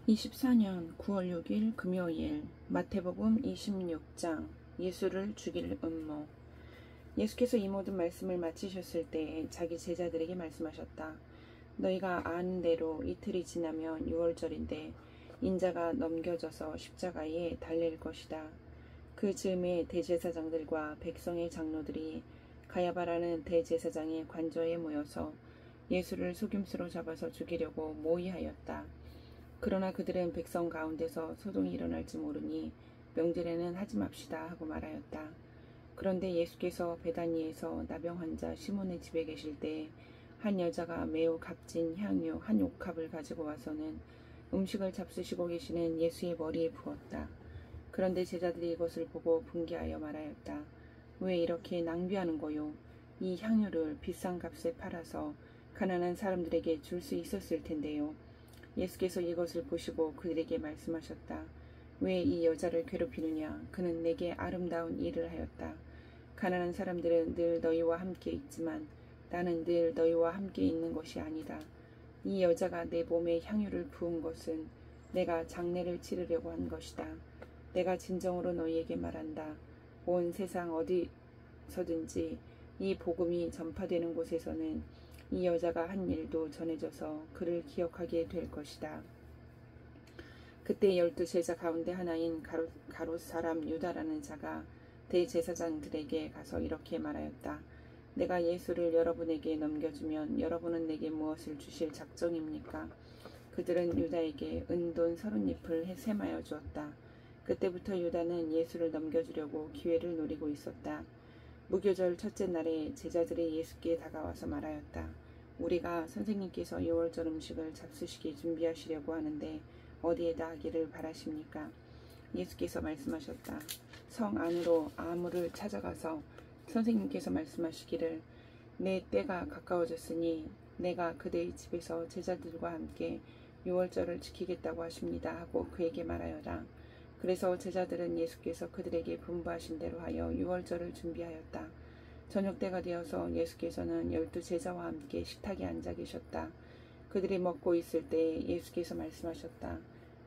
24년 9월 6일 금요일 마태복음 26장 예수를 죽일 음모. 예수께서 이 모든 말씀을 마치셨을 때 자기 제자들에게 말씀하셨다. 너희가 아는 대로 이틀이 지나면 유월절인데 인자가 넘겨져서 십자가에 달릴 것이다. 그 즈음에 대제사장들과 백성의 장로들이 가야바라는 대제사장의 관저에 모여서 예수를 속임수로 잡아서 죽이려고 모의하였다. 그러나 그들은 백성 가운데서 소동이 일어날지 모르니 명절에는 하지 맙시다 하고 말하였다. 그런데 예수께서 베다니에서 나병 환자 시몬의 집에 계실 때 한 여자가 매우 값진 향유 한 옥합을 가지고 와서는 음식을 잡수시고 계시는 예수의 머리에 부었다. 그런데 제자들이 이것을 보고 분개하여 말하였다. 왜 이렇게 낭비하는 거요? 이 향유를 비싼 값에 팔아서 가난한 사람들에게 줄 수 있었을 텐데요. 예수께서 이것을 보시고 그들에게 말씀하셨다. 왜 이 여자를 괴롭히느냐? 그는 내게 아름다운 일을 하였다. 가난한 사람들은 늘 너희와 함께 있지만 나는 늘 너희와 함께 있는 것이 아니다. 이 여자가 내 몸에 향유를 부은 것은 내가 장례를 치르려고 한 것이다. 내가 진정으로 너희에게 말한다. 온 세상 어디서든지 이 복음이 전파되는 곳에서는 이 여자가 한 일도 전해져서 그를 기억하게 될 것이다. 그때 12 제자 가운데 하나인 가롯 사람 유다라는 자가 대제사장들에게 가서 이렇게 말하였다. 내가 예수를 여러분에게 넘겨주면 여러분은 내게 무엇을 주실 작정입니까? 그들은 유다에게 은돈 30잎을 세마여 주었다. 그때부터 유다는 예수를 넘겨주려고 기회를 노리고 있었다. 무교절 첫째 날에 제자들이 예수께 다가와서 말하였다. 우리가 선생님께서 유월절 음식을 잡수시게 준비하시려고 하는데 어디에다 하기를 바라십니까? 예수께서 말씀하셨다. 성 안으로 아무를 찾아가서 선생님께서 말씀하시기를 내 때가 가까워졌으니 내가 그대의 집에서 제자들과 함께 유월절을 지키겠다고 하십니다 하고 그에게 말하여라. 그래서 제자들은 예수께서 그들에게 분부하신 대로 하여 유월절을 준비하였다. 저녁 때가 되어서 예수께서는 12 제자와 함께 식탁에 앉아 계셨다. 그들이 먹고 있을 때 예수께서 말씀하셨다.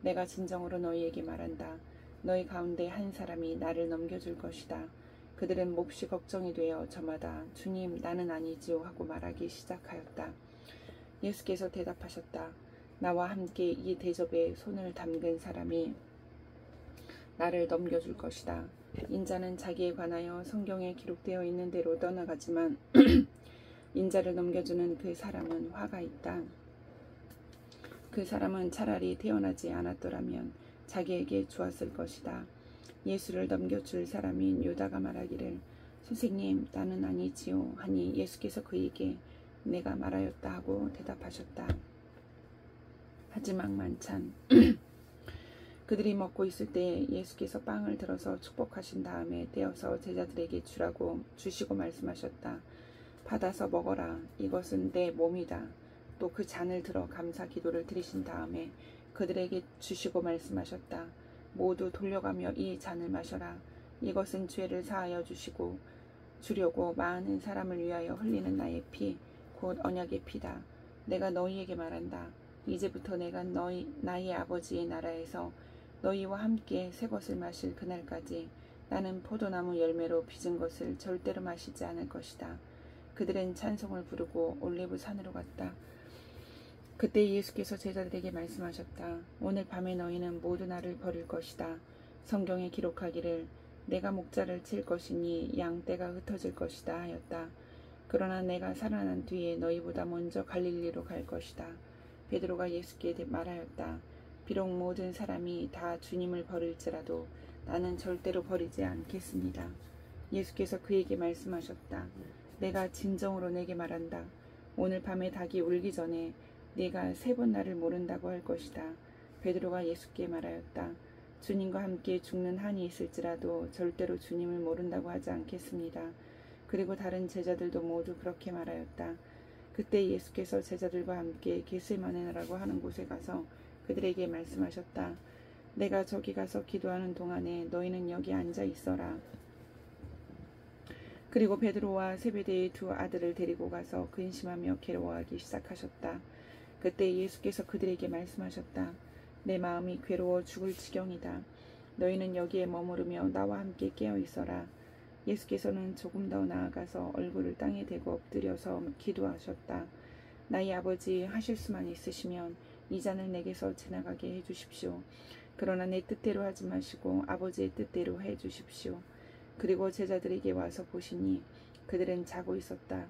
내가 진정으로 너희에게 말한다. 너희 가운데 한 사람이 나를 넘겨줄 것이다. 그들은 몹시 걱정이 되어 저마다 주님 나는 아니지요 하고 말하기 시작하였다. 예수께서 대답하셨다. 나와 함께 이 대접에 손을 담근 사람이 나를 넘겨줄 것이다. 인자는 자기에 관하여 성경에 기록되어 있는 대로 떠나가지만 인자를 넘겨주는 그 사람은 화가 있다. 그 사람은 차라리 태어나지 않았더라면 자기에게 주었을 것이다. 예수를 넘겨줄 사람인 유다가 말하기를 선생님 나는 아니지요 하니 예수께서 그에게 내가 말하였다 하고 대답하셨다. 하지만 만찬 그들이 먹고 있을 때 예수께서 빵을 들어서 축복하신 다음에 떼어서 제자들에게 주시고 말씀하셨다. 받아서 먹어라. 이것은 내 몸이다. 또 그 잔을 들어 감사 기도를 드리신 다음에 그들에게 주시고 말씀하셨다. 모두 돌려가며 이 잔을 마셔라. 이것은 죄를 사하여 주려고 많은 사람을 위하여 흘리는 나의 피, 곧 언약의 피다. 내가 너희에게 말한다. 이제부터 내가 나의 아버지의 나라에서 너희와 함께 새 것을 마실 그날까지 나는 포도나무 열매로 빚은 것을 절대로 마시지 않을 것이다. 그들은 찬송을 부르고 올리브 산으로 갔다. 그때 예수께서 제자들에게 말씀하셨다. 오늘 밤에 너희는 모두 나를 버릴 것이다. 성경에 기록하기를 내가 목자를 칠 것이니 양 떼가 흩어질 것이다 하였다. 그러나 내가 살아난 뒤에 너희보다 먼저 갈릴리로 갈 것이다. 베드로가 예수께 말하였다. 비록 모든 사람이 다 주님을 버릴지라도 나는 절대로 버리지 않겠습니다. 예수께서 그에게 말씀하셨다. 내가 진정으로 내게 말한다. 오늘 밤에 닭이 울기 전에 네가 3번 나를 모른다고 할 것이다. 베드로가 예수께 말하였다. 주님과 함께 죽는 한이 있을지라도 절대로 주님을 모른다고 하지 않겠습니다. 그리고 다른 제자들도 모두 그렇게 말하였다. 그때 예수께서 제자들과 함께 겟세마네라고 하는 곳에 가서 그들에게 말씀하셨다. 내가 저기 가서 기도하는 동안에 너희는 여기 앉아 있어라. 그리고 베드로와 세베대의 2 아들을 데리고 가서 근심하며 괴로워하기 시작하셨다. 그때 예수께서 그들에게 말씀하셨다. 내 마음이 괴로워 죽을 지경이다. 너희는 여기에 머무르며 나와 함께 깨어 있어라. 예수께서는 조금 더 나아가서 얼굴을 땅에 대고 엎드려서 기도하셨다. 나의 아버지, 하실 수만 있으시면 이 잔을 내게서 지나가게 해주십시오. 그러나 내 뜻대로 하지 마시고 아버지의 뜻대로 해주십시오. 그리고 제자들에게 와서 보시니 그들은 자고 있었다.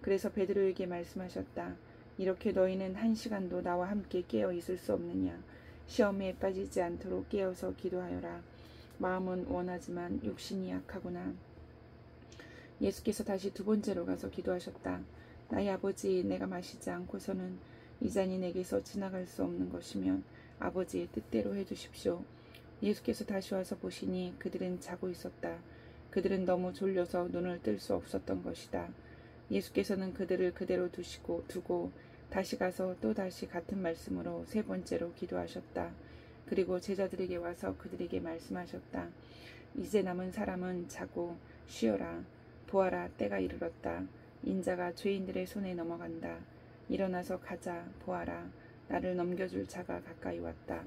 그래서 베드로에게 말씀하셨다. 이렇게 너희는 1시간도 나와 함께 깨어 있을 수 없느냐. 시험에 빠지지 않도록 깨어서 기도하여라. 마음은 원하지만 육신이 약하구나. 예수께서 다시 2번째로 가서 기도하셨다. 나의 아버지, 내가 마시지 않고서는 이 잔이 내게서 지나갈 수 없는 것이면 아버지의 뜻대로 해주십시오. 예수께서 다시 와서 보시니 그들은 자고 있었다. 그들은 너무 졸려서 눈을 뜰 수 없었던 것이다. 예수께서는 그들을 그대로 두고 다시 가서 또 다시 같은 말씀으로 3번째로 기도하셨다. 그리고 제자들에게 와서 그들에게 말씀하셨다. 이제 남은 사람은 자고 쉬어라. 보아라, 때가 이르렀다. 인자가 죄인들의 손에 넘어간다. 일어나서 가자. 보아라, 나를 넘겨줄 자가 가까이 왔다.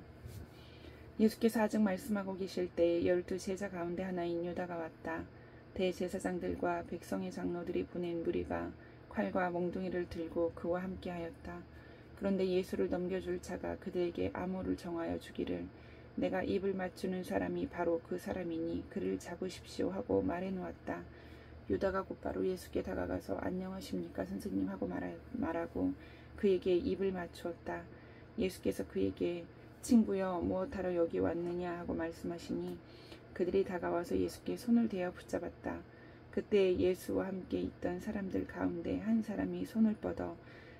예수께서 아직 말씀하고 계실 때 12 제자 가운데 하나인 유다가 왔다. 대제사장들과 백성의 장로들이 보낸 무리가 칼과 몽둥이를 들고 그와 함께 하였다. 그런데 예수를 넘겨줄 자가 그들에게 암호를 정하여 주기를 내가 입을 맞추는 사람이 바로 그 사람이니 그를 잡으십시오 하고 말해 놓았다. 유다가 곧바로 예수께 다가가서 안녕하십니까 선생님 하고 말하고 그에게 입을 맞추었다. 예수께서 그에게 친구여 무엇하러 여기 왔느냐 하고 말씀하시니 그들이 다가와서 예수께 손을 대어 붙잡았다. 그때 예수와 함께 있던 사람들 가운데 한 사람이 손을 뻗어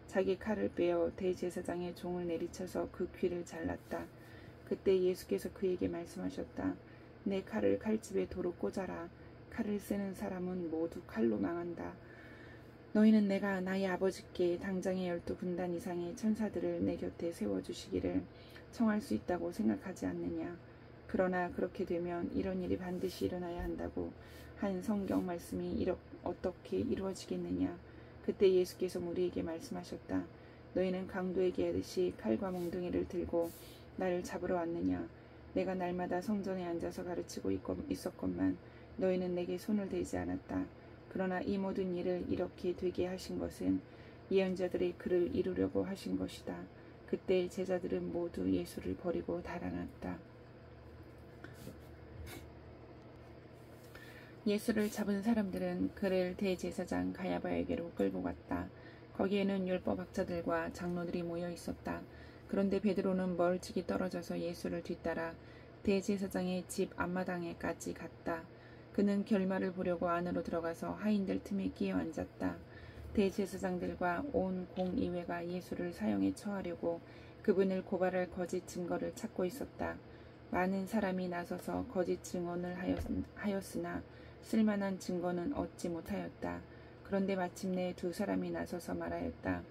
자기 칼을 빼어 대제사장의 종을 내리쳐서 그 귀를 잘랐다. 그때 예수께서 그에게 말씀하셨다. 내 칼을 칼집에 도로 꽂아라. 칼을 쓰는 사람은 모두 칼로 망한다. 너희는 내가 나의 아버지께 당장의 12군단 이상의 천사들을 내 곁에 세워주시기를 청할 수 있다고 생각하지 않느냐. 그러나 그렇게 되면 이런 일이 반드시 일어나야 한다고 한 성경 말씀이 어떻게 이루어지겠느냐. 그때 예수께서 우리에게 말씀하셨다. 너희는 강도에게 하듯이 칼과 몽둥이를 들고 나를 잡으러 왔느냐. 내가 날마다 성전에 앉아서 가르치고 있었건만 너희는 내게 손을 대지 않았다. 그러나 이 모든 일을 이렇게 되게 하신 것은 예언자들의 글을 이루려고 하신 것이다. 그때 제자들은 모두 예수를 버리고 달아났다. 예수를 잡은 사람들은 그를 대제사장 가야바에게로 끌고 갔다. 거기에는 율법학자들과 장로들이 모여 있었다. 그런데 베드로는 멀찍이 떨어져서 예수를 뒤따라 대제사장의 집 앞마당에까지 갔다. 그는 결말을 보려고 안으로 들어가서 하인들 틈에 끼어 앉았다. 대제사장들과 온 공의회가 예수를 사형에 처하려고 그분을 고발할 거짓 증거를 찾고 있었다. 많은 사람이 나서서 거짓 증언을 하였으나 쓸만한 증거는 얻지 못하였다. 그런데 마침내 2 사람이 나서서 말하였다.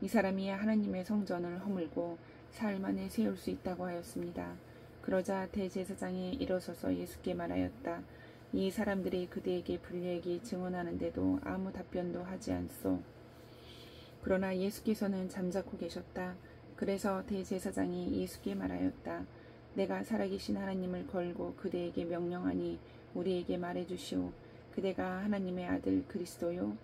이 사람이 하나님의 성전을 허물고 사흘 만에 세울 수 있다고 하였습니다. 그러자 대제사장이 일어서서 예수께 말하였다. 이 사람들이 그대에게 불리하게 증언하는데도 아무 답변도 하지 않소. 그러나 예수께서는 잠자코 계셨다. 그래서 대제사장이 예수께 말하였다. 내가 살아계신 하나님을 걸고 그대에게 명령하니 우리에게 말해주시오. 그대가 하나님의 아들 그리스도요?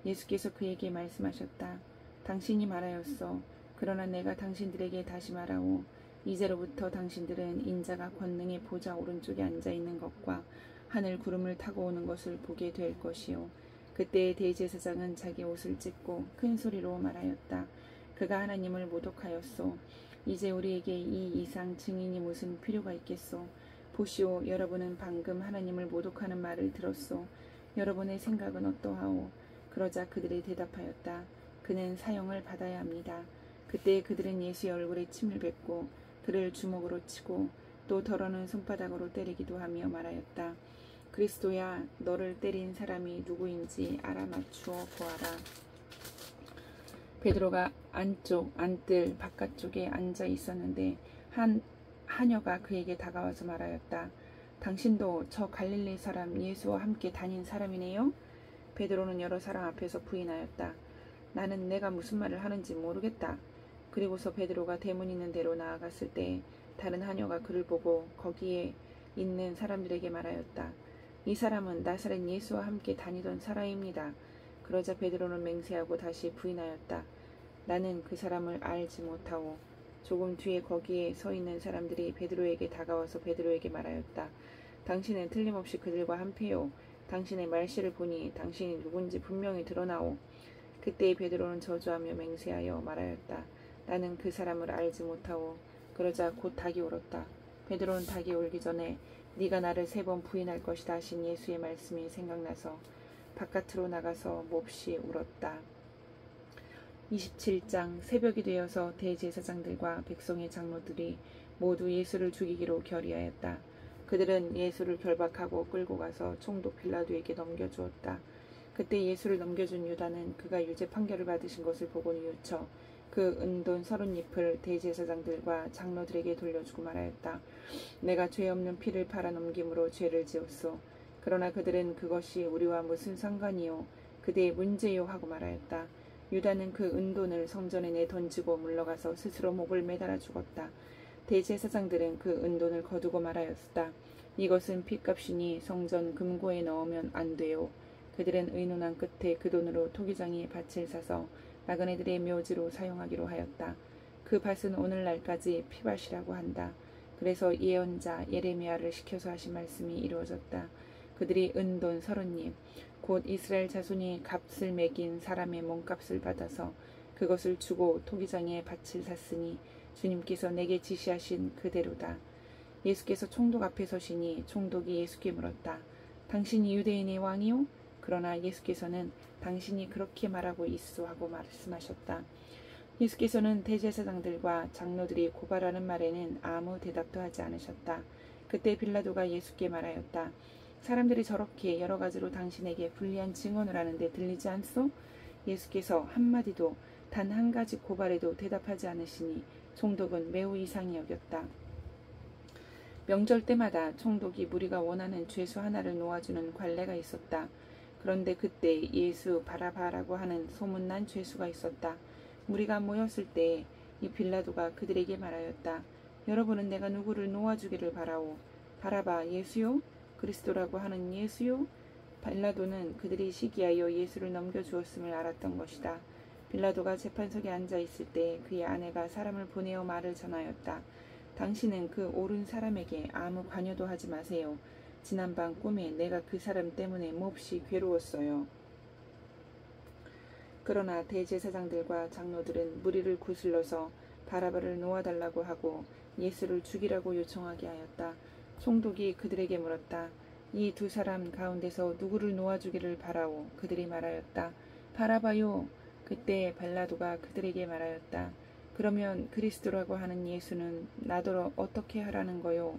예수께서 그에게 말씀하셨다. 당신이 말하였소. 그러나 내가 당신들에게 다시 말하오. 이제로부터 당신들은 인자가 권능의 보좌 오른쪽에 앉아있는 것과 하늘 구름을 타고 오는 것을 보게 될 것이요. 그때 대제사장은 자기 옷을 찢고 큰 소리로 말하였다. 그가 하나님을 모독하였소. 이제 우리에게 이 이상 증인이 무슨 필요가 있겠소. 보시오, 여러분은 방금 하나님을 모독하는 말을 들었소. 여러분의 생각은 어떠하오? 그러자 그들이 대답하였다. 그는 사형을 받아야 합니다. 그때 그들은 예수의 얼굴에 침을 뱉고 그를 주먹으로 치고 또 더러는 손바닥으로 때리기도 하며 말하였다. 그리스도야, 너를 때린 사람이 누구인지 알아맞추어 보아라. 베드로가 안뜰 바깥쪽에 앉아 있었는데 하녀가 그에게 다가와서 말하였다. 당신도 저 갈릴리 사람 예수와 함께 다닌 사람이네요? 베드로는 여러 사람 앞에서 부인하였다. 나는 내가 무슨 말을 하는지 모르겠다. 그리고서 베드로가 대문 있는 데로 나아갔을 때 다른 하녀가 그를 보고 거기에 있는 사람들에게 말하였다. 이 사람은 나사렛 예수와 함께 다니던 사람입니다. 그러자 베드로는 맹세하고 다시 부인하였다. 나는 그 사람을 알지 못하오. 조금 뒤에 거기에 서 있는 사람들이 베드로에게 다가와서 베드로에게 말하였다. 당신은 틀림없이 그들과 한패요. 당신의 말씨를 보니 당신이 누군지 분명히 드러나오. 그때 베드로는 저주하며 맹세하여 말하였다. 나는 그 사람을 알지 못하오. 그러자 곧 닭이 울었다. 베드로는 닭이 울기 전에 네가 나를 3번 부인할 것이다 하신 예수의 말씀이 생각나서 바깥으로 나가서 몹시 울었다. 27장. 새벽이 되어서 대제사장들과 백성의 장로들이 모두 예수를 죽이기로 결의하였다. 그들은 예수를 결박하고 끌고 가서 총독 빌라도에게 넘겨주었다. 그때 예수를 넘겨준 유다는 그가 유죄 판결을 받으신 것을 보고 뉘우쳐 그 은돈 30잎을 대제사장들과 장로들에게 돌려주고 말하였다. 내가 죄 없는 피를 팔아 넘김으로 죄를 지었소. 그러나 그들은 그것이 우리와 무슨 상관이요 그대의 문제요 하고 말하였다. 유다는 그 은돈을 성전에 내던지고 물러가서 스스로 목을 매달아 죽었다. 대제사장들은 그 은돈을 거두고 말하였다. 이것은 핏값이니 성전 금고에 넣으면 안 돼요. 그들은 의논한 끝에 그 돈으로 토기장이 밭을 사서 나그네들의 묘지로 사용하기로 하였다. 그 밭은 오늘날까지 피밭이라고 한다. 그래서 예언자 예레미야를 시켜서 하신 말씀이 이루어졌다. 그들이 은돈 30잎 곧 이스라엘 자손이 값을 매긴 사람의 몸값을 받아서 그것을 주고 토기장의 밭을 샀으니 주님께서 내게 지시하신 그대로다. 예수께서 총독 앞에 서시니 총독이 예수께 물었다. 당신이 유대인의 왕이요? 그러나 예수께서는 당신이 그렇게 말하고 있소 하고 말씀하셨다. 예수께서는 대제사장들과 장로들이 고발하는 말에는 아무 대답도 하지 않으셨다. 그때 빌라도가 예수께 말하였다. 사람들이 저렇게 여러 가지로 당신에게 불리한 증언을 하는데 들리지 않소? 예수께서 한마디도 단 한 가지 고발에도 대답하지 않으시니 총독은 매우 이상히 여겼다. 명절 때마다 총독이 무리가 원하는 죄수 하나를 놓아주는 관례가 있었다. 그런데 그때 예수 바라바라고 하는 소문난 죄수가 있었다. 무리가 모였을 때 이 빌라도가 그들에게 말하였다. 여러분은 내가 누구를 놓아주기를 바라오? 바라바 예수요? 그리스도라고 하는 예수요? 빌라도는 그들이 시기하여 예수를 넘겨주었음을 알았던 것이다. 빌라도가 재판석에 앉아 있을 때 그의 아내가 사람을 보내어 말을 전하였다. 당신은 그 옳은 사람에게 아무 관여도 하지 마세요. 지난밤 꿈에 내가 그 사람 때문에 몹시 괴로웠어요. 그러나 대제사장들과 장로들은 무리를 구슬러서 바라바를 놓아달라고 하고 예수를 죽이라고 요청하게 하였다. 총독이 그들에게 물었다. 이 두 사람 가운데서 누구를 놓아주기를 바라오? 그들이 말하였다. 바라바요. 그때 빌라도가 그들에게 말하였다. 그러면 그리스도라고 하는 예수는 나더러 어떻게 하라는 거요?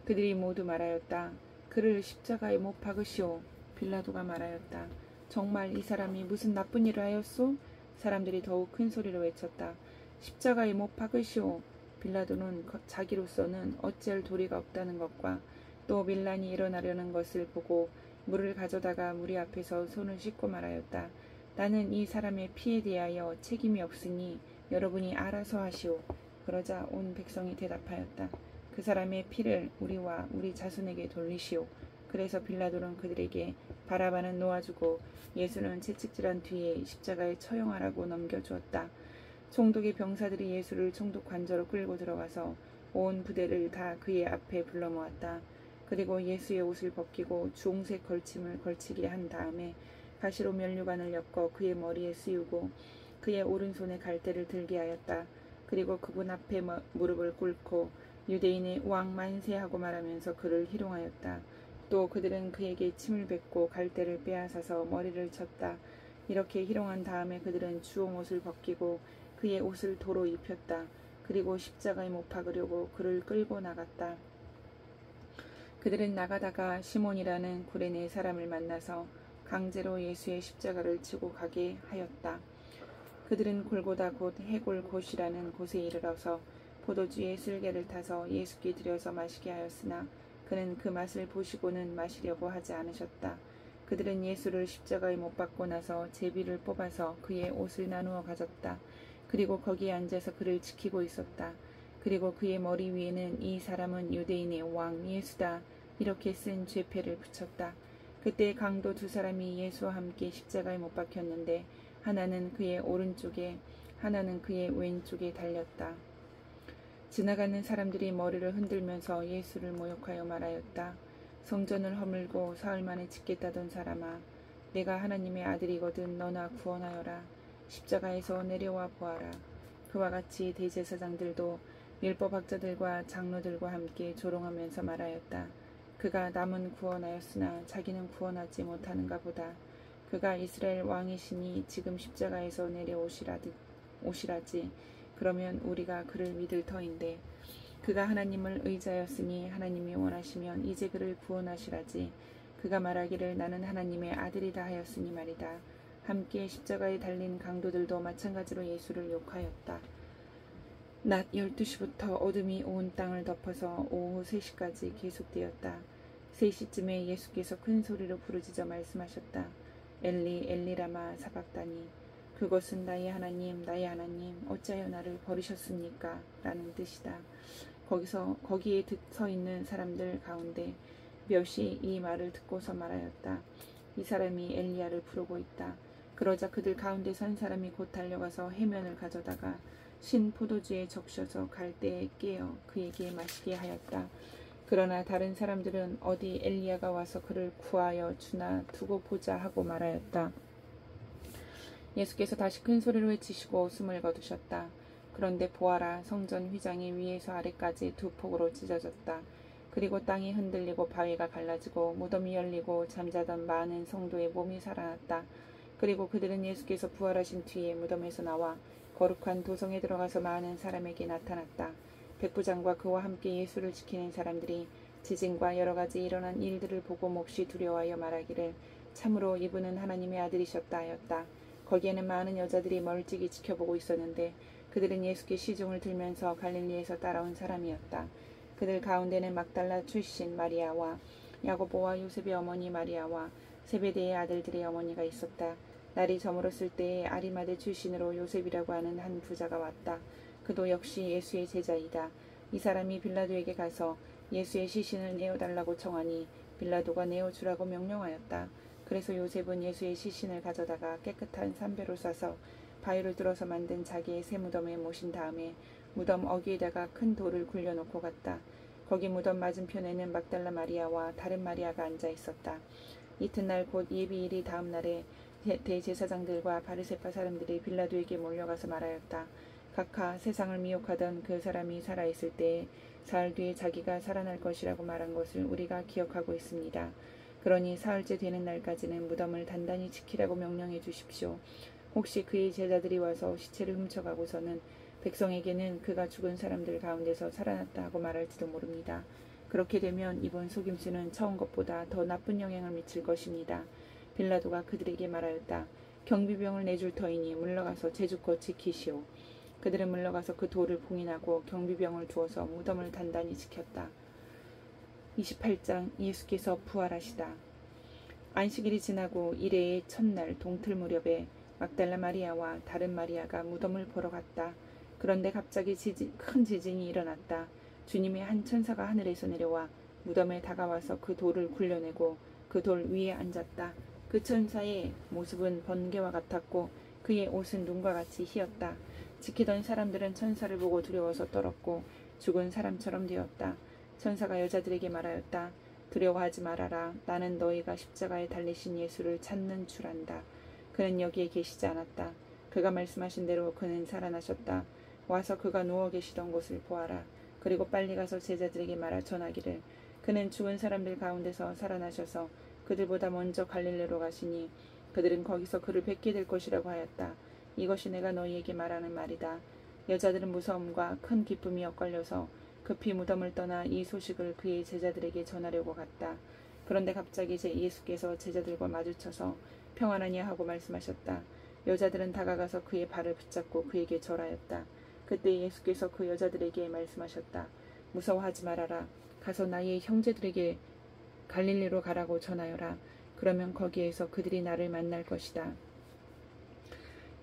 그들이 모두 말하였다. 그를 십자가에 못 박으시오. 빌라도가 말하였다. 정말 이 사람이 무슨 나쁜 일을 하였소? 사람들이 더욱 큰 소리로 외쳤다. 십자가에 못 박으시오. 빌라도는 자기로서는 어찌할 도리가 없다는 것과 또 밀란이 일어나려는 것을 보고 물을 가져다가 무리 앞에서 손을 씻고 말하였다. 나는 이 사람의 피에 대하여 책임이 없으니 여러분이 알아서 하시오. 그러자 온 백성이 대답하였다. 그 사람의 피를 우리와 우리 자손에게 돌리시오. 그래서 빌라도는 그들에게 바라바는 놓아주고 예수는 채찍질한 뒤에 십자가에 처형하라고 넘겨주었다. 총독의 병사들이 예수를 총독 관저로 끌고 들어가서 온 부대를 다 그의 앞에 불러 모았다. 그리고 예수의 옷을 벗기고 주홍색 걸침을 걸치게 한 다음에 가시로 면류관을 엮어 그의 머리에 씌우고 그의 오른손에 갈대를 들게 하였다. 그리고 그분 앞에 무릎을 꿇고 유대인의 왕 만세하고 말하면서 그를 희롱하였다. 또 그들은 그에게 침을 뱉고 갈대를 빼앗아서 머리를 쳤다. 이렇게 희롱한 다음에 그들은 주홍옷을 벗기고 그의 옷을 도로 입혔다. 그리고 십자가에 못 박으려고 그를 끌고 나갔다. 그들은 나가다가 시몬이라는 구레네 사람을 만나서 강제로 예수의 십자가를 치고 가게 하였다. 그들은 골고다 곧 해골곳이라는 곳에 이르러서 포도주에 쓸개를 타서 예수께 들여서 마시게 하였으나 그는 그 맛을 보시고는 마시려고 하지 않으셨다. 그들은 예수를 십자가에 못 박고 나서 제비를 뽑아서 그의 옷을 나누어 가졌다. 그리고 거기에 앉아서 그를 지키고 있었다. 그리고 그의 머리 위에는 이 사람은 유대인의 왕 예수다 이렇게 쓴 죄패를 붙였다. 그때 강도 두 사람이 예수와 함께 십자가에 못 박혔는데 하나는 그의 오른쪽에 하나는 그의 왼쪽에 달렸다. 지나가는 사람들이 머리를 흔들면서 예수를 모욕하여 말하였다. 성전을 허물고 사흘 만에 짓겠다던 사람아, 내가 하나님의 아들이거든 너나 구원하여라. 십자가에서 내려와 보아라. 그와 같이 대제사장들도 율법학자들과 장로들과 함께 조롱하면서 말하였다. 그가 남은 구원하였으나 자기는 구원하지 못하는가 보다. 그가 이스라엘 왕이시니 지금 십자가에서 오시라지. 그러면 우리가 그를 믿을 터인데 그가 하나님을 의지하였으니 하나님이 원하시면 이제 그를 구원하시라지. 그가 말하기를 나는 하나님의 아들이다 하였으니 말이다. 함께 십자가에 달린 강도들도 마찬가지로 예수를 욕하였다. 낮 12시부터 어둠이 온 땅을 덮어서 오후 3시까지 계속되었다. 3시쯤에 예수께서 큰 소리로 부르짖어 말씀하셨다. 엘리 엘리 라마 사박다니. 그것은 나의 하나님 어찌하여 나를 버리셨습니까? 라는 뜻이다. 거기에 서 있는 사람들 가운데 몇이 이 말을 듣고서 말하였다. 이 사람이 엘리야를 부르고 있다. 그러자 그들 가운데서 한 사람이 곧 달려가서 해면을 가져다가 신 포도주에 적셔서 갈대에 깨어 그에게 마시게 하였다. 그러나 다른 사람들은 어디 엘리야가 와서 그를 구하여 주나 두고 보자 하고 말하였다. 예수께서 다시 큰 소리로 외치시고 숨을 거두셨다. 그런데 보아라, 성전 휘장이 위에서 아래까지 두 폭으로 찢어졌다. 그리고 땅이 흔들리고 바위가 갈라지고 무덤이 열리고 잠자던 많은 성도의 몸이 살아났다. 그리고 그들은 예수께서 부활하신 뒤에 무덤에서 나와 거룩한 도성에 들어가서 많은 사람에게 나타났다. 백부장과 그와 함께 예수를 지키는 사람들이 지진과 여러 가지 일어난 일들을 보고 몹시 두려워하여 말하기를 참으로 이분은 하나님의 아들이셨다 하였다. 거기에는 많은 여자들이 멀찍이 지켜보고 있었는데 그들은 예수께 시중을 들면서 갈릴리에서 따라온 사람이었다. 그들 가운데는 막달라 출신 마리아와 야고보와 요셉의 어머니 마리아와 세베대의 아들들의 어머니가 있었다. 날이 저물었을 때에 아리마대 출신으로 요셉이라고 하는 한 부자가 왔다. 그도 역시 예수의 제자이다. 이 사람이 빌라도에게 가서 예수의 시신을 내어달라고 청하니 빌라도가 내어주라고 명령하였다. 그래서 요셉은 예수의 시신을 가져다가 깨끗한 삼배로 싸서 바위를 뚫어서 만든 자기의 새 무덤에 모신 다음에 무덤 어귀에다가 큰 돌을 굴려놓고 갔다. 거기 무덤 맞은편에는 막달라 마리아와 다른 마리아가 앉아 있었다. 이튿날 곧 예비일이 다음 날에 대제사장들과 바리새파 사람들이 빌라도에게 몰려가서 말하였다. 각하 세상을 미혹하던 그 사람이 살아있을 때에 사흘 뒤에 자기가 살아날 것이라고 말한 것을 우리가 기억하고 있습니다. 그러니 사흘째 되는 날까지는 무덤을 단단히 지키라고 명령해 주십시오. 혹시 그의 제자들이 와서 시체를 훔쳐가고서는 백성에게는 그가 죽은 사람들 가운데서 살아났다 하고 말할지도 모릅니다. 그렇게 되면 이번 속임수는 처음 것보다 더 나쁜 영향을 미칠 것입니다. 빌라도가 그들에게 말하였다. 경비병을 내줄 터이니 물러가서 제주껏 지키시오. 그들은 물러가서 그 돌을 봉인하고 경비병을 두어서 무덤을 단단히 지켰다. 28장 예수께서 부활하시다. 안식일이 지나고 이레의 첫날 동틀 무렵에 막달라 마리아와 다른 마리아가 무덤을 보러 갔다. 그런데 갑자기 큰 지진이 일어났다. 주님의 한 천사가 하늘에서 내려와 무덤에 다가와서 그 돌을 굴려내고 그 돌 위에 앉았다. 그 천사의 모습은 번개와 같았고 그의 옷은 눈과 같이 희었다. 지키던 사람들은 천사를 보고 두려워서 떨었고 죽은 사람처럼 되었다. 천사가 여자들에게 말하였다. 두려워하지 말아라. 나는 너희가 십자가에 달리신 예수를 찾는 줄 안다. 그는 여기에 계시지 않았다. 그가 말씀하신 대로 그는 살아나셨다. 와서 그가 누워 계시던 곳을 보아라. 그리고 빨리 가서 제자들에게 말하 전하기를 그는 죽은 사람들 가운데서 살아나셔서 그들보다 먼저 갈릴리로 가시니 그들은 거기서 그를 뵙게 될 것이라고 하였다. 이것이 내가 너희에게 말하는 말이다. 여자들은 무서움과 큰 기쁨이 엇갈려서 급히 무덤을 떠나 이 소식을 그의 제자들에게 전하려고 갔다. 그런데 갑자기 예수께서 제자들과 마주쳐서 평안하냐 하고 말씀하셨다. 여자들은 다가가서 그의 발을 붙잡고 그에게 절하였다. 그때 예수께서 그 여자들에게 말씀하셨다. 무서워하지 말아라. 가서 나의 형제들에게 갈릴리로 가라고 전하여라. 그러면 거기에서 그들이 나를 만날 것이다.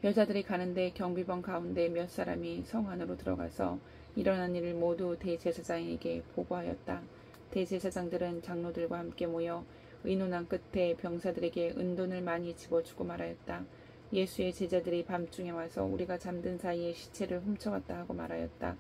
여자들이 가는데 경비병 가운데 몇 사람이 성 안으로 들어가서 일어난 일을 모두 대제사장에게 보고하였다. 대제사장들은 장로들과 함께 모여 의논한 끝에 병사들에게 은돈을 많이 집어주고 말하였다. 예수의 제자들이 밤중에 와서 우리가 잠든 사이에 시체를 훔쳐갔다 하고 말하였다.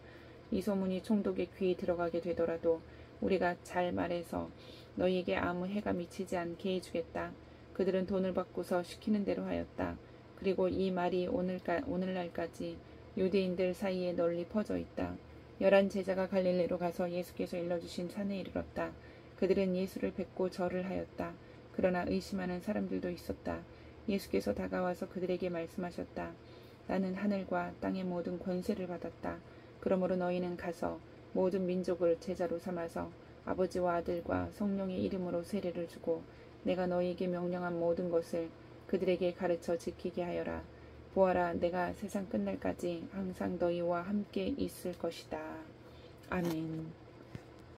이 소문이 총독의 귀에 들어가게 되더라도 우리가 잘 말해서 너희에게 아무 해가 미치지 않게 해주겠다. 그들은 돈을 받고서 시키는 대로 하였다. 그리고 이 말이 오늘날까지 유대인들 사이에 널리 퍼져 있다. 11 제자가 갈릴리로 가서 예수께서 일러주신 산에 이르렀다. 그들은 예수를 뵙고 절을 하였다. 그러나 의심하는 사람들도 있었다. 예수께서 다가와서 그들에게 말씀하셨다. 나는 하늘과 땅의 모든 권세를 받았다. 그러므로 너희는 가서 모든 민족을 제자로 삼아서 아버지와 아들과 성령의 이름으로 세례를 주고 내가 너희에게 명령한 모든 것을 그들에게 가르쳐 지키게 하여라. 보아라, 내가 세상 끝날까지 항상 너희와 함께 있을 것이다. 아멘.